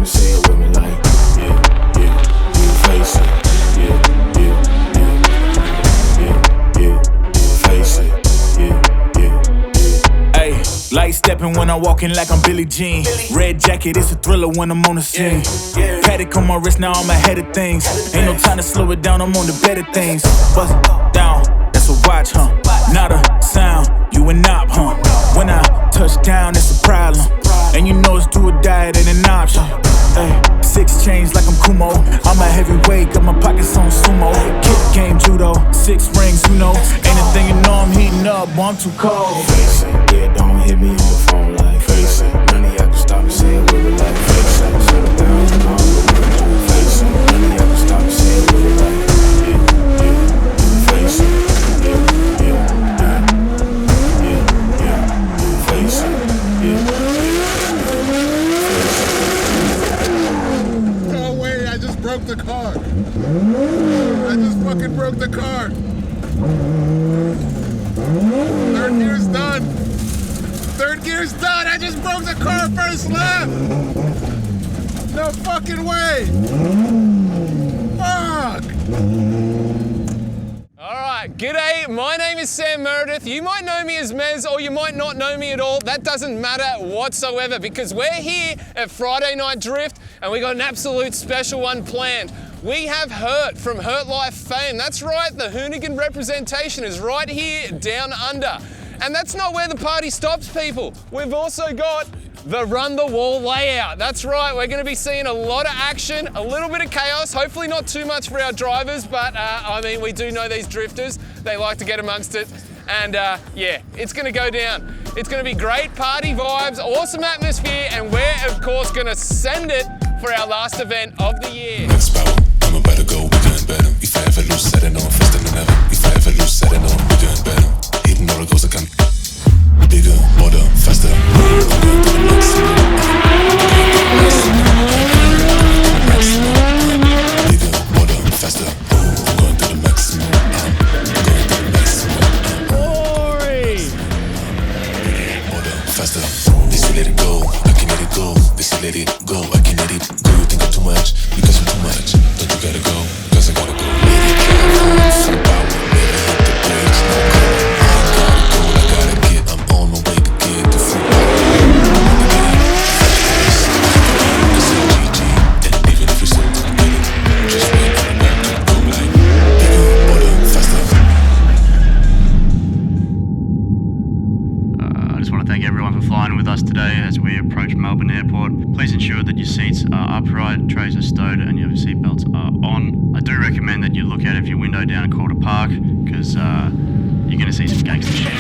me, say it with me like, yeah, yeah, you face it, yeah, yeah, yeah, yeah, yeah, face it, yeah, yeah, yeah. Ayy, light stepping when I'm walking like I'm Billie Jean. Red jacket, it's a thriller when I'm on the scene. Paddock on my wrist, now I'm ahead of things. Ain't no time to slow it down, I'm on the better things. Bust it down, that's a watch, huh? Not a sound, you a knob, huh? When I touch down, it's a problem. And you know it's do or die, it ain't an option. Ay, 6 chains like I'm Kumo. I'm a heavyweight, got my pockets on sumo. Kick game judo, 6 rings, you know. Ain't a thing you know I'm heating up, boy, I'm too cold. Face it, yeah, don't hit me on the phone like, face it. None of y'all can stop me, say it with me like, face it. Settle down, you know I'm looking at you, face it. None of y'all can stop me, say it with me like, yeah, yeah, face it, yeah, yeah, yeah, yeah, yeah, face it, yeah, yeah. I just broke the car. I just fucking broke the car. 3rd gear's done. 3rd gear's done. I just broke the car first lap. No fucking way. Fuck. Alright, g'day, my name is Sam Meredith. You might know me as Mez or you might not know me at all. That doesn't matter whatsoever because we're here at Friday Night Drift and we got an absolute special one planned. We have Hert from Hertlife fame. That's right, the Hoonigan representation is right here down under. And that's not where the party stops, people. We've also got the Run the Wall layout. That's right, we're gonna be seeing a lot of action, a little bit of chaos, hopefully not too much for our drivers, but I mean, we do know these drifters, they like to get amongst it. And yeah, it's gonna go down. It's gonna be great party vibes, awesome atmosphere, and we're of course gonna send it for our last event of the year. Next battle, I'm about to go, we're doing better. If I ever lose, set it on, faster than ever. If I ever lose, set it on, we're doing better. Hitting all the goals I can. Bigger, harder, faster. I'm going to the maximum. Bigger, harder, faster. I'm going to the maximum. I'm going to the maximum. Bigger, harder, faster. They say let it go, I can let it go. They say let it go, I can let it go. You think I'm too much, because I'm too much. Don't you gotta go, cause I gotta go. Let it go, full power, never hit the brakes, no cover. I gotta get, I'm on my way to get the full power. It's a GG, and even if you're so complicated, just wait on the map to go like bigger, harder, faster. I just want to thank everyone for flying with us today as we approach Melbourne Airport. Please ensure that your seats are upright, trays are stowed, and your seatbelts are on. I do recommend that you look out of your window down at Calder Park because you're going to see some gangster shit.